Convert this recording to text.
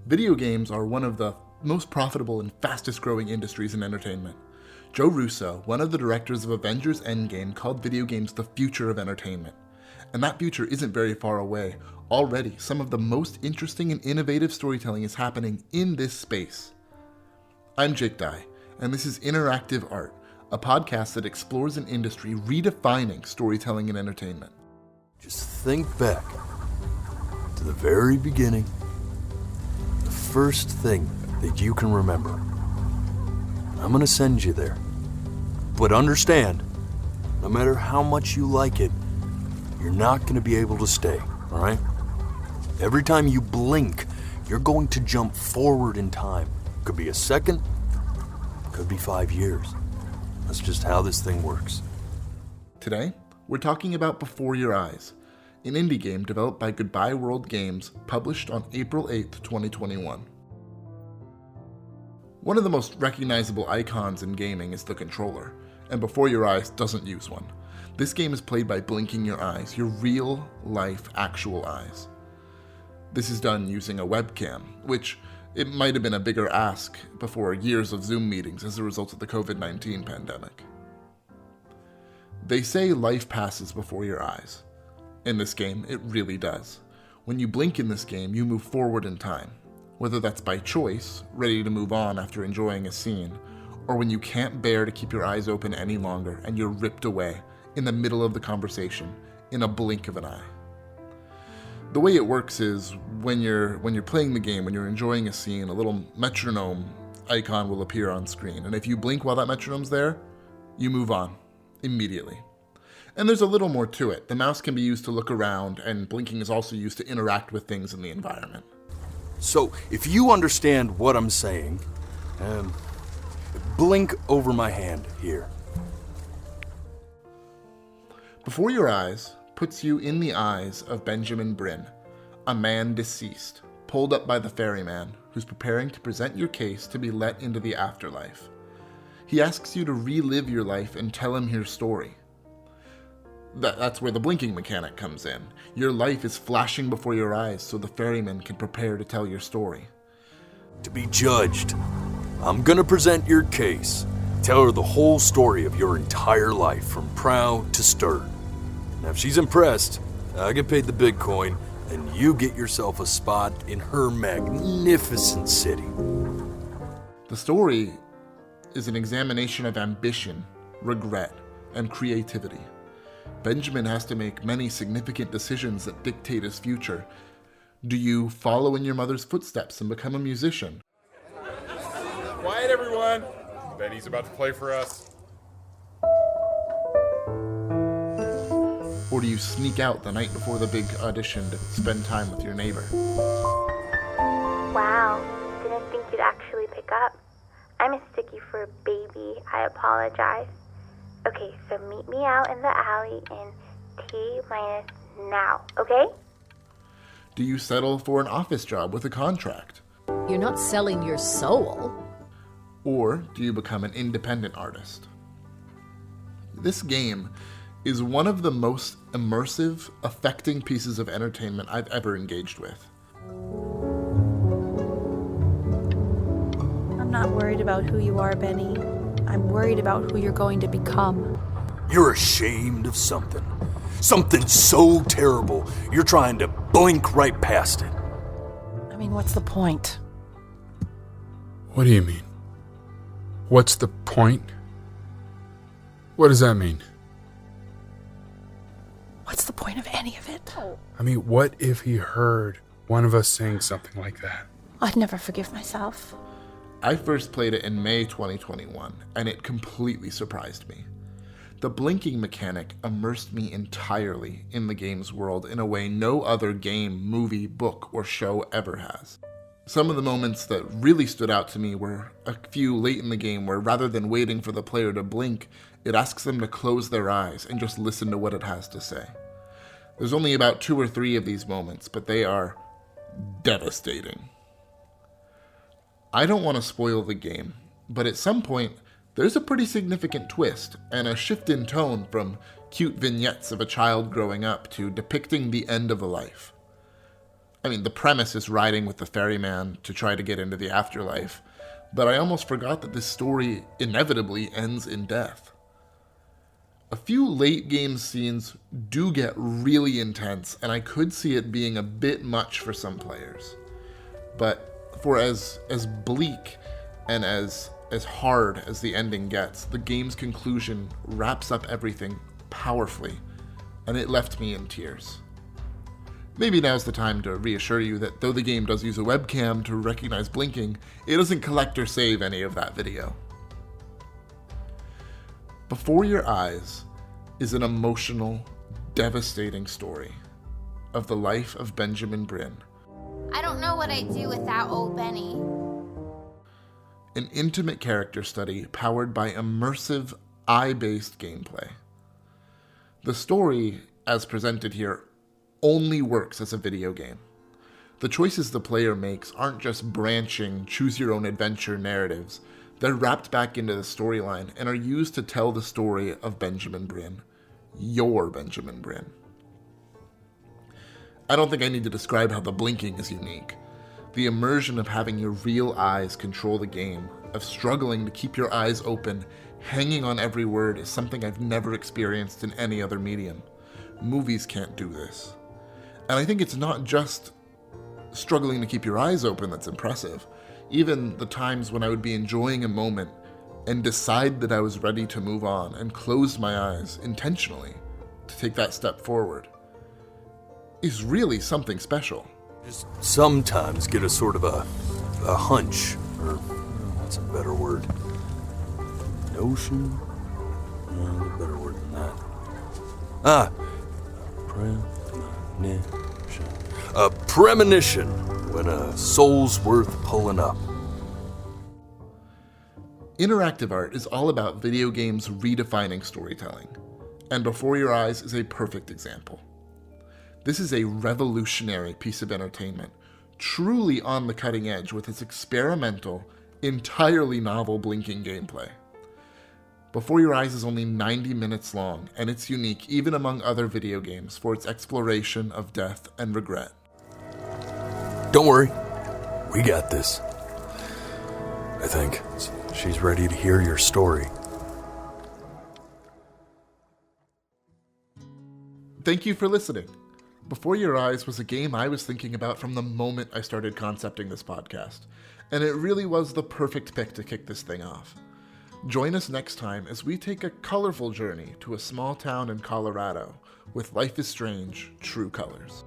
Video games are one of the most profitable and fastest growing industries in entertainment. Joe Russo, one of the directors of Avengers Endgame, called video games the future of entertainment. And that future isn't very far away. Already, some of the most interesting and innovative storytelling is happening in this space. I'm Jake Dye, and this is Interactive Art, a podcast that explores an industry redefining storytelling and entertainment. Just think back to the very beginning, the first thing that you can remember. I'm going to send you there. But understand, no matter how much you like it, you're not going to be able to stay, all right? Every time you blink, you're going to jump forward in time. Could be a second, could be 5 years. That's just how this thing works. Today, we're talking about Before Your Eyes, an indie game developed by GoodbyeWorld Games, published on April 8th, 2021. One of the most recognizable icons in gaming is the controller, and Before Your Eyes doesn't use one. This game is played by blinking your eyes, your real-life, actual eyes. This is done using a webcam, which it might have been a bigger ask before years of Zoom meetings as a result of the COVID-19 pandemic. They say life passes before your eyes. In this game, it really does. When you blink in this game, you move forward in time. Whether that's by choice, ready to move on after enjoying a scene, or when you can't bear to keep your eyes open any longer and you're ripped away in the middle of the conversation in a blink of an eye. The way it works is when you're playing the game, when you're enjoying a scene, a little metronome icon will appear on screen, and if you blink while that metronome's there, you move on immediately. And there's a little more to it. The mouse can be used to look around, and blinking is also used to interact with things in the environment. So, if you understand what I'm saying, blink over my hand here. Before Your Eyes puts you in the eyes of Benjamin Bryn, a man deceased, pulled up by the ferryman, who's preparing to present your case to be let into the afterlife. He asks you to relive your life and tell him your story. That's where the blinking mechanic comes in. Your life is flashing before your eyes so the ferryman can prepare to tell your story. To be judged, I'm gonna present your case. Tell her the whole story of your entire life, from prow to stern. Now if she's impressed, I get paid the big coin, and you get yourself a spot in her magnificent city. The story is an examination of ambition, regret, and creativity. Benjamin has to make many significant decisions that dictate his future. Do you follow in your mother's footsteps and become a musician? Quiet, everyone! Benny's about to play for us. Or do you sneak out the night before the big audition to spend time with your neighbor? Wow, didn't think you'd actually pick up. I mistook you for a baby. I apologize. Okay, so meet me out in the alley in T-minus now, okay? Do you settle for an office job with a contract? You're not selling your soul. Or do you become an independent artist? This game is one of the most immersive, affecting pieces of entertainment I've ever engaged with. I'm not worried about who you are, Benny. I'm worried about who you're going to become. You're ashamed of something. Something so terrible, you're trying to blink right past it. I mean, what's the point? What do you mean? What's the point? What does that mean? What's the point of any of it? I mean, what if he heard one of us saying something like that? I'd never forgive myself. I first played it in May 2021, and it completely surprised me. The blinking mechanic immersed me entirely in the game's world in a way no other game, movie, book, or show ever has. Some of the moments that really stood out to me were a few late in the game where, rather than waiting for the player to blink, it asks them to close their eyes and just listen to what it has to say. There's only about 2 or 3 of these moments, but they are devastating. I don't want to spoil the game, but at some point, there's a pretty significant twist and a shift in tone from cute vignettes of a child growing up to depicting the end of a life. I mean, the premise is riding with the ferryman to try to get into the afterlife, but I almost forgot that this story inevitably ends in death. A few late game scenes do get really intense, and I could see it being a bit much for some players. But for as bleak and as hard as the ending gets, the game's conclusion wraps up everything powerfully, and it left me in tears. Maybe now's the time to reassure you that though the game does use a webcam to recognize blinking, it doesn't collect or save any of that video. Before Your Eyes is an emotional, devastating story of the life of Benjamin Bryn. I don't know what I'd do without old Benny. An intimate character study powered by immersive, eye-based gameplay. The story, as presented here, only works as a video game. The choices the player makes aren't just branching, choose-your-own-adventure narratives. They're wrapped back into the storyline and are used to tell the story of Benjamin Bryn. Your Benjamin Bryn. I don't think I need to describe how the blinking is unique. The immersion of having your real eyes control the game, of struggling to keep your eyes open, hanging on every word, is something I've never experienced in any other medium. Movies can't do this. And I think it's not just struggling to keep your eyes open that's impressive. Even the times when I would be enjoying a moment and decide that I was ready to move on and close my eyes intentionally to take that step forward is really something special. Just sometimes get a sort of a hunch, or what's a better word? Notion? No, a better word than that. Premonition. A premonition when a soul's worth pulling up. Interactive art is all about video games redefining storytelling, and Before Your Eyes is a perfect example. This is a revolutionary piece of entertainment, truly on the cutting edge with its experimental, entirely novel blinking gameplay. Before Your Eyes is only 90 minutes long, and it's unique even among other video games for its exploration of death and regret. Don't worry, we got this. I think she's ready to hear your story. Thank you for listening. Before Your Eyes was a game I was thinking about from the moment I started concepting this podcast, and it really was the perfect pick to kick this thing off. Join us next time as we take a colorful journey to a small town in Colorado with Life is Strange true colors.